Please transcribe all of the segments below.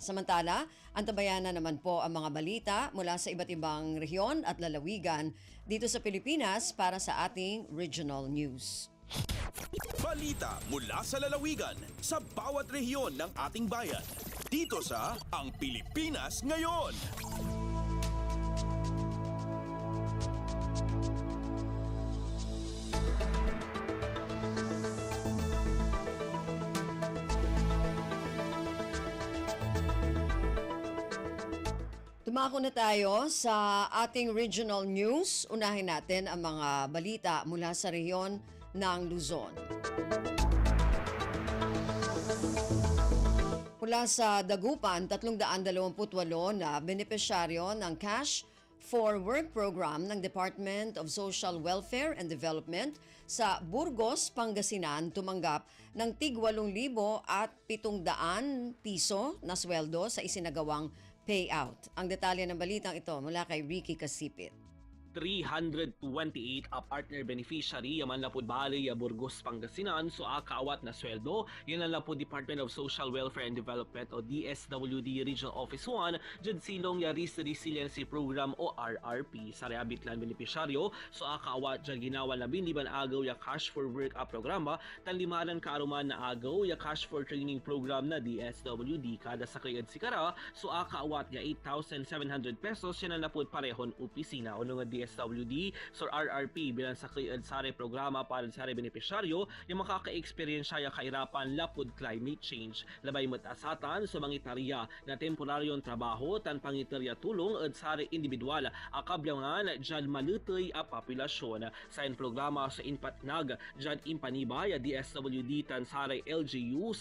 Samantala, antabayan na naman po ang mga balita mula sa iba't ibang rehiyon at lalawigan dito sa Pilipinas para sa ating regional news. Balita mula sa lalawigan sa bawat rehiyon ng ating bayan. Dito sa Ang Pilipinas Ngayon. Tumako na tayo sa ating regional news. Unahin natin ang mga balita mula sa rehiyon ng Luzon. Mula sa Dagupan, 328 na benepisyaryo ng Cash for Work program ng Department of Social Welfare and Development sa Burgos, Pangasinan tumanggap ng tig 8,000 at 700 piso na sweldo sa isinagawang payout. Ang detalye ng balitang ito mula kay Ricky Casipit. 328 a partner beneficiary yaman na po bali ya Burgos, Pangasinan so kaawat na sweldo yan na po Department of Social Welfare and Development o DSWD Regional Office 1 dyan silong ya Risk Resiliency Program o RRP sa rehabitlan beneficiaryo so kaawat dyan ginawa na binliban agaw ya Cash for Work a programa tan limanan kaaruman na agaw ya Cash for Training Program na DSWD kada sa kayad sikara so kaawat ya 8,700 pesos yan na po parehon opisina o nga DSWD so RRP bilang sa sare programa para sa beneficiaryo yung makaka-experience siya kahirapan lapod climate change labay matasatan sa mga itarya na temporaryong trabaho tan pangitarya tulong at sare individual akablangan dyan malutoy a populasyon sa programa sa Inpatnag dyan impaniba ya DSWD tan sare LGU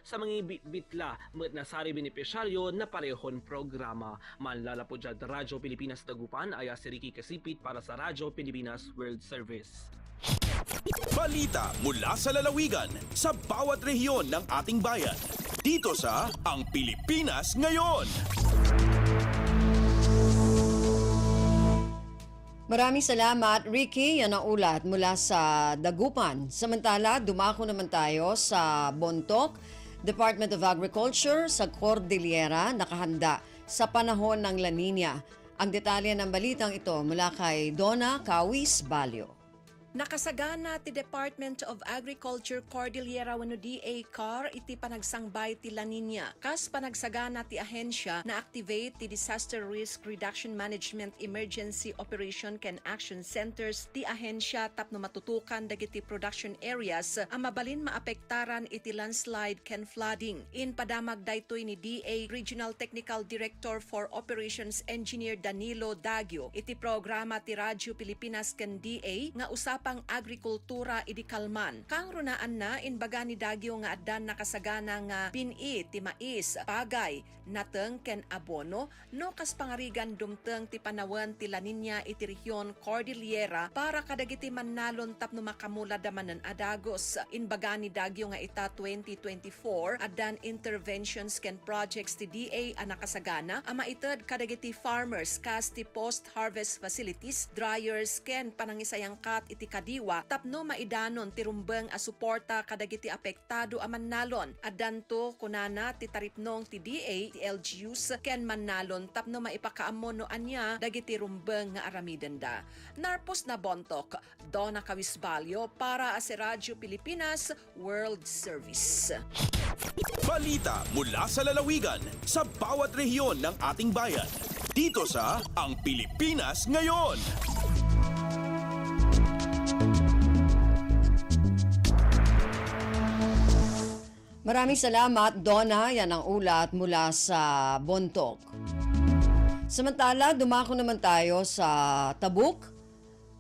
sa mga bitla na sare beneficiaryo na parehon programa manlala po dyan Radyo Pilipinas Dagupan ay si Ricky Casipit para sa Radyo Pilipinas World Service. Balita mula sa lalawigan sa bawat rehiyon ng ating bayan. Dito sa Ang Pilipinas Ngayon. Maraming salamat, Ricky. Yan ang ulat mula sa Dagupan. Samantala, dumako naman tayo sa Bontoc, Department of Agriculture sa Cordillera nakahanda sa panahon ng La Nina. Ang detalye ng balitang ito mula kay Donna Kawis Balyo. Nakasagana ti Department of Agriculture Cordillera wenno DA-CAR iti panagsangbay ti La Nina. Kas panagsagana ti ahensya na activate ti Disaster Risk Reduction Management Emergency Operation ken Action Centers ti ahensya tapno matutukan dagiti production areas ang mabalin maapektaran iti landslide ken flooding. In padamag daytoy ni DA Regional Technical Director for Operations Engineer Danilo Dagio iti programa ti Radyo Pilipinas ken DA nga usapang agrikultura idi kalman. Kang runaan na inbaga ni Dagyo nga addan nakasagana nga pini ti mais, pagay, nateng ken abono no kas pangarigan dumteng ti panawen ti La Nina iti rehiyon Cordillera para kadagiti mannalon tapno makamula damanen adagos. Inbaga ni Dagyo nga ita 2024 addan interventions ken projects ti DA a nakasagana ama ited kadagiti farmers kas ti post-harvest facilities, dryers ken panangisayangkat iti kadiwa tapno maidanon ti rumbeng a suporta kadagiti apektado a mannalon. Addanto kunana ti taripnong ti DA ti LGUs ken mannalon tapno maipakaammo no anya dagiti rumbeng nga aramidenda. Narpos na Bontoc, Donna Kawisbalyo para sa Radyo Pilipinas World Service. Balita mula sa lalawigan sa bawat rehiyon ng ating bayan. Dito sa Ang Pilipinas Ngayon. Maraming salamat, Donna. Yan ang ulat mula sa Bontoc. Samantala, dumako naman tayo sa Tabuk.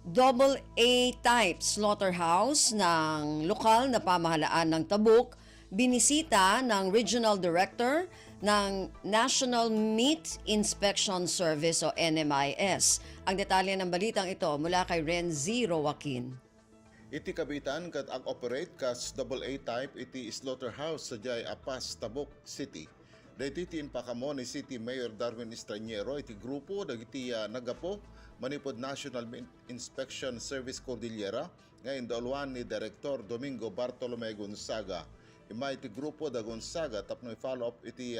AA type slaughterhouse ng lokal na pamahalaan ng Tabuk, binisita ng Regional Director ng National Meat Inspection Service o NMIS. Ang detalye ng balitang ito mula kay Renzi Roaquin. Iti kabitan kat ag-operate kas AA type iti slaughterhouse sa Jay Apas, Tabuk City. Dahiti tinpakamo ni City Mayor Darwin Estraniero iti grupo dagiti nagapo manipod National Inspection Service Cordillera ngayon dauluan ni Director Domingo Bartolome Gonzaga. Ima iti grupo da Gonzaga tapno i-follow up iti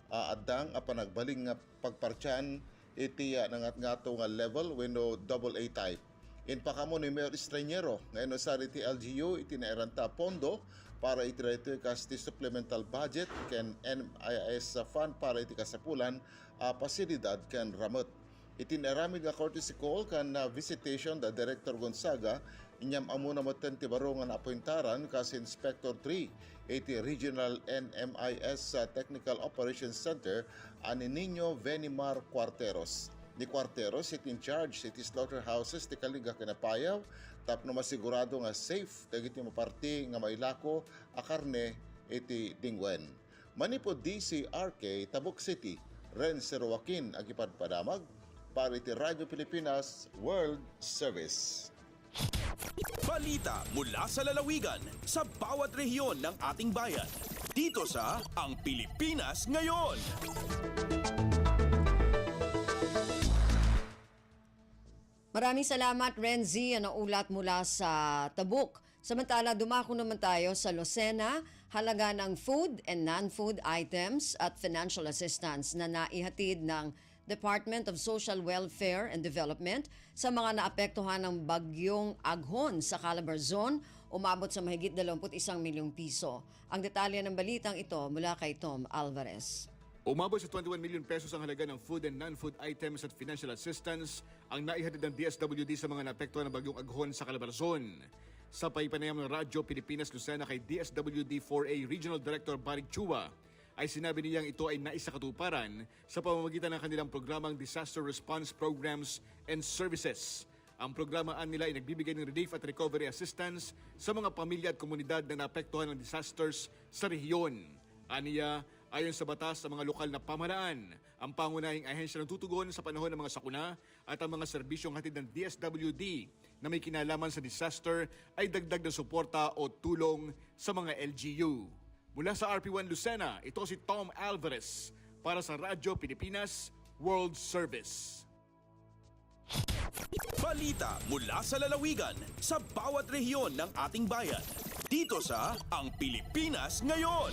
addang panagbaling nga pagpartiyan iti nangat-ngato nga level wenno AA type. In pakamo ni Mayor Estreñero ngayon sa iti LGU iti nairanta pondo para iti rito kas ti supplemental budget ken NIS fund para iti kasapulan pasilidad ken ramot. Iti naramid nga courtesy call kan visitation da Director Gonzaga inyam amuna moten ti baro nga naappointaran kas Inspector 3 iti Regional NMIS Technical Operations Center ani Nino Venimar Cuarteros. Ni Cuarteros iti in charge iti slaughterhouses ti Kalinga Kinapayaw tapno masigurado nga safe dagiti maparti nga mailako a karne iti Dingwen. Manipod DCRK Tabuk City, Renz Joaquin agipadpadamag para iti Radyo Pilipinas World Service. Balita mula sa lalawigan sa bawat rehiyon ng ating bayan. Dito sa Ang Pilipinas Ngayon. Maraming salamat, Renzi, ang ulat mula sa Tabuk. Samantala, dumako naman tayo sa Lucena, halaga ng food and non-food items at financial assistance na naihatid ng Department of Social Welfare and Development sa mga naapektuhan ng bagyong Aghon sa Calabar Zone, umabot sa mahigit 21 milyong piso. Ang detalye ng balitang ito mula kay Tom Alvarez. Umabot sa 21 million pesos ang halaga ng food and non-food items at financial assistance ang naihatid ng DSWD sa mga naapektuhan ng bagyong Aghon sa Calabar Zone. Sa paipanayam ng Radyo Pilipinas Lucena kay DSWD 4A Regional Director Barik Chua, ay sinabi niyang ito ay naisakatuparan sa pamamagitan ng kanilang programang Disaster Response Programs and Services. Ang programaan nila ay nagbibigay ng relief at recovery assistance sa mga pamilya at komunidad na naapektuhan ng disasters sa rehiyon. Aniya, ayon sa batas sa mga lokal na pamahalaan, ang pangunahing ahensya ng tutugon sa panahon ng mga sakuna at ang mga serbisyong hatid ng DSWD na may kinalaman sa disaster ay dagdag ng suporta o tulong sa mga LGU. Mula sa RP1 Lucena, ito si Tom Alvarez para sa Radyo Pilipinas World Service. Balita mula sa lalawigan sa bawat rehiyon ng ating bayan. Dito sa Ang Pilipinas Ngayon.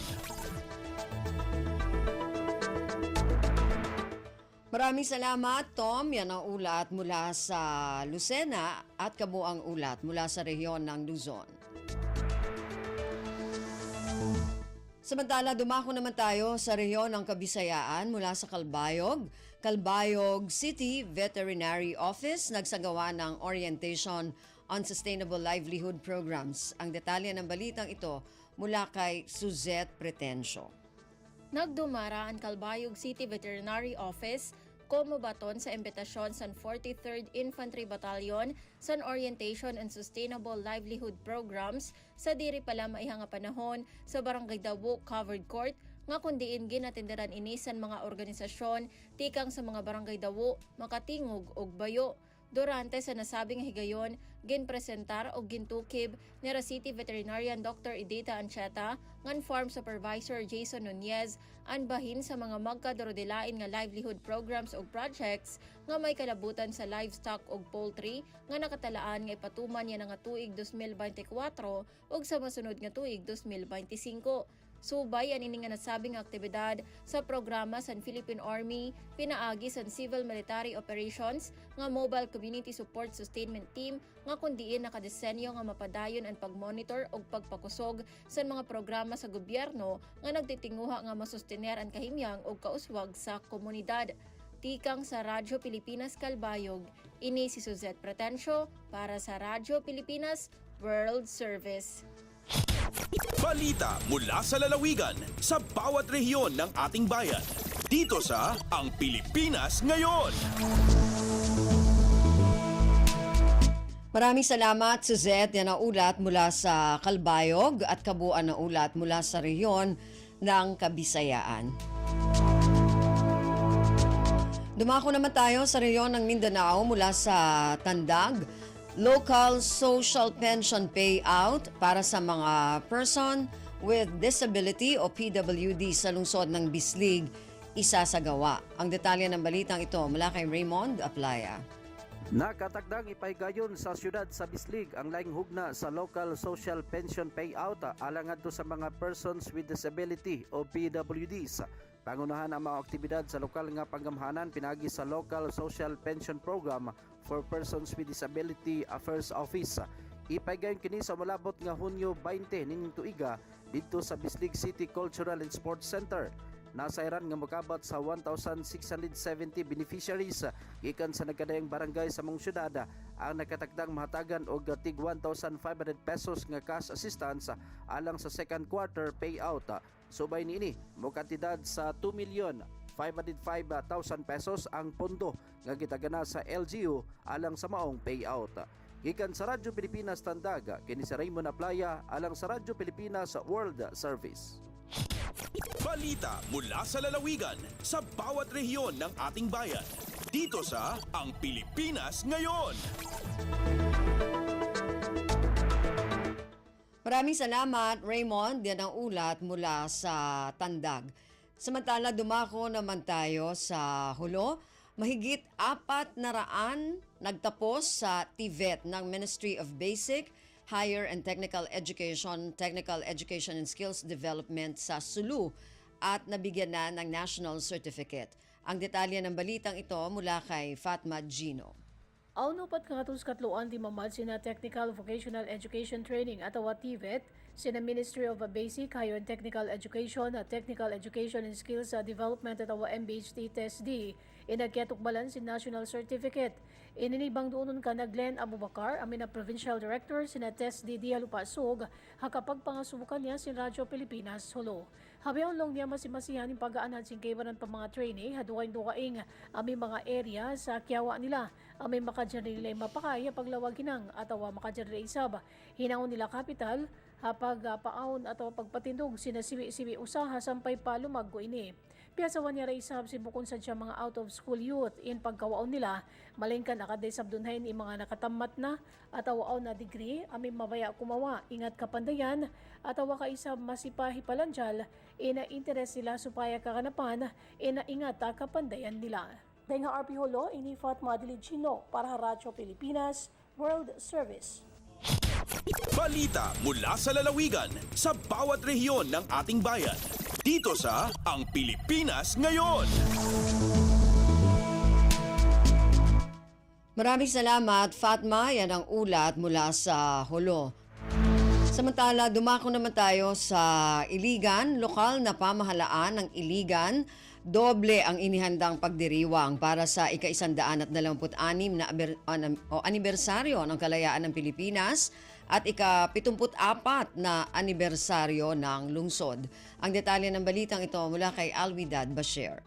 Maraming salamat, Tom. Yan ang ulat mula sa Lucena at kabuang ulat mula sa rehiyon ng Luzon. Samantala, dumako naman tayo sa rehiyon ng Kabisayaan mula sa Calbayog. Calbayog City Veterinary Office nagsagawa ng orientation on sustainable livelihood programs. Ang detalye ng balitang ito mula kay Suzette Pretencio. Nagdumara ang Calbayog City Veterinary Office komobaton sa imbitasyon sa 43rd Infantry Battalion sa Orientation and Sustainable Livelihood Programs sa diri pala maihang nga panahon sa Barangay Dawo Covered Court nga kundiin ginatinderan ini sa mga organisasyon tikang sa mga Barangay Dawo, Makatingog ug Bayo. Durante sa nasabing higayon, ginpresentar o gintukib ni City Veterinarian Dr. Edita Ancheta, ngan Farm Supervisor Jason Nunez, ang bahin sa mga magkadarodelain nga livelihood programs o projects nga may kalabutan sa livestock o poultry nga nakatalaan nga ipatuman yan nga tuig 2024 ug sa masunod nga tuig 2025. Subay ang ini nga nasabing aktibidad sa programa sa Philippine Army, pinaagi sa Civil Military Operations nga Mobile Community Support Sustainment Team nga kundiin nakadesenyo nga mapadayon ang pagmonitor o pagpakusog sa mga programa sa gobyerno nga nagtitinguha nga masustener ang kahimyang o kauswag sa komunidad. Tikang sa Radyo Pilipinas Calbayog, ini si Suzette Pretencio para sa Radyo Pilipinas World Service. Balita mula sa lalawigan sa bawat rehiyon ng ating bayan. Dito sa Ang Pilipinas Ngayon. Maraming salamat, Suzette. Yan ang ulat mula sa Calbayog at kabuuan na ulat mula sa rehiyon ng Kabisayaan. Dumako naman tayo sa rehiyon ng Mindanao mula sa Tandag. Local social pension payout para sa mga person with disability o PWD sa lungsod ng Bislig isasagawa. Ang detalye ng balitang ito mula kay Raymond Aplaya. Nakatakdang ipahigayon sa syudad sa Bislig ang laing hugna sa local social pension payout alang adto sa mga persons with disability o PWDs. Pangunahan ang mga aktibidad sa lokal nga panggamhanan pinagi sa Local Social Pension Program for Persons with Disability Affairs Office. Ipahigayon kini sa malabot nga Hunyo 20 nining tuiga dito sa Bislig City Cultural and Sports Center. Nasairan nga mokabat sa 1,670 beneficiaries gikan sa nagkadayang barangay sa mong syudad ang nakatakdang mahatagan og tig 1,500 pesos nga cash assistance alang sa second quarter payout. Subay niini mokantidad sa 2,505,000 pesos ang pondo nga gitagana sa LGU alang sa maong payout. Gikan sa Radyo Pilipinas Tandag, kini si Raymond Aplaya alang sa Radyo Pilipinas World Service. Balita mula sa lalawigan sa bawat rehiyon ng ating bayan. Dito sa Ang Pilipinas Ngayon. Maraming salamat, Raymond. Yan ang ulat mula sa Tandag. Samantala, dumako naman tayo sa Hulo. Mahigit 400 nagtapos sa TVET ng Ministry of Basic, Higher and Technical Education and Skills Development sa Sulu at nabigyan na ng National Certificate. Ang detalye ng balitang ito mula kay Fatma Gino. Auno pat kangatus katloan di mamad sina Technical Vocational Education Training atawa TVET, sina Ministry of Basic, Higher and Technical Education at Technical Education and Skills Development atawa MBHT TESD, inagketukbalan si National Certificate. Ininibang doonon ka na Glenn Abubakar, amin na Provincial Director, sina TESD Dialupasog, hakapag pangasubukan niya si Radyo Pilipinas Hulo. Habiyon long niya masimasihan yung pag-aanad sing kaibanan pa mga trainee, haduwain-duwaing aming mga area sa kiyawa nila, aming makadyan nila mapakaya paglawaginang atawa makadyan nila isab. Hinangon nila kapital, hapag paahon atawa pagpatindog sina siwi-siwi usaha sampay pa lumaggo ini. Piyasawan niya rin isab si bukon sa mga out-of-school youth in pagkawaon nila, malingkan akaday sabdunhain yung mga nakatamat na at awaon na degree, amin mabaya kumawa, ingat kapandayan, at awa ka isab masipahi palanjal, ina interes sila supaya kakanapan, ina ingat kapandayan nila. Dahil nga RP Holo, ini Fatma Diligino para Radyo Pilipinas World Service. Balita mula sa lalawigan sa bawat rehiyon ng ating bayan. Dito sa Ang Pilipinas Ngayon. Maraming salamat, Fatma. Yan ang ulat mula sa Hulo. Samantala, dumako naman tayo sa Iligan. Lokal na pamahalaan ng Iligan, doble ang inihandang pagdiriwang para sa ika-126 na anibersaryo ng kalayaan ng Pilipinas at ika-74 na anibersaryo ng lungsod. Ang detalye ng balitang ito mula kay Alwidad Bashir.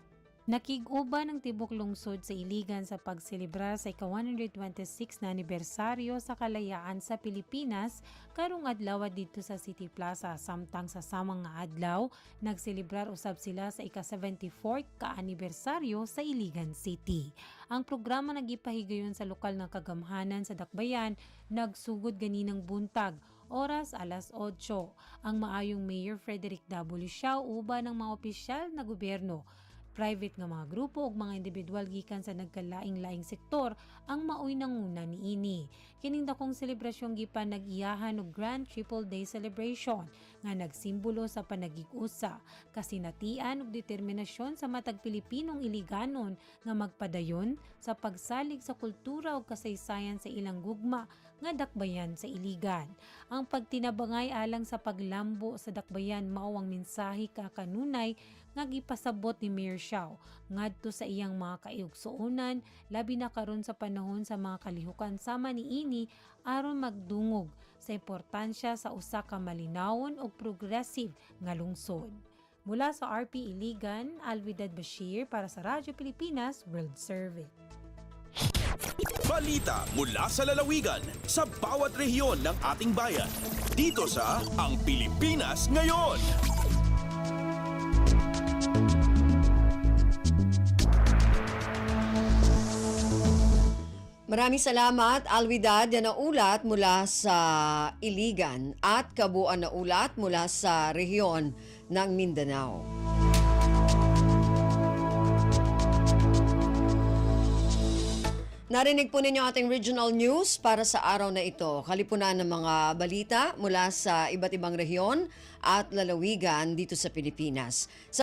Nakig-uba ng Tibok Lungsod sa Iligan sa pagselebrar sa ika-126 na anibersaryo sa kalayaan sa Pilipinas karong adlaw dito sa City Plaza. Samtang sa samang nga adlaw, nagselebrar usab sila sa ika-74 ka-anibersaryo sa Iligan City. Ang programa nagipahigayon sa lokal ng kagamhanan sa Dakbayan, nagsugod ganinang buntag, oras alas 8. Ang maayong Mayor Frederick W. Siao uba ng mga opisyal na gobyerno, private nga mga grupo ug mga individual gikan sa nagkalaing-laing sektor ang maoy nanguna niini. Kining dakong selebrasyon gipan nag-iyahan og Grand Triple Day Celebration nga nagsimbolo sa panagig-usa, kasinatian ug determinasyon sa matag Pilipinong Iliganon nga magpadayon sa pagsalig sa kultura ug kasaysayan sa ilang gugma nga dakbayan sa Iligan. Ang pagtinabangay alang sa paglambo sa dakbayan mao ang mensahe kakanunay nga gipasabot ni Mayor Siao ngadto sa iyang mga kaiugsuonan labi na karon sa panahon sa mga kalihukan sama niini aron magdungog sa importansya sa usa ka malinawon ug progressive nga lungsod. Mula sa RP Iligan, Alwidad Bashir para sa Radyo Pilipinas World Service. Balita mula sa lalawigan sa bawat rehiyon ng ating bayan. Dito sa Ang Pilipinas Ngayon. Maraming salamat, Alwidad. Yan ang ulat mula sa Iligan at kabuuan na ulat mula sa rehiyon ng Mindanao. Narinig po ninyo ating regional news para sa araw na ito. Kalipunan ng mga balita mula sa iba't ibang rehiyon at lalawigan dito sa Pilipinas.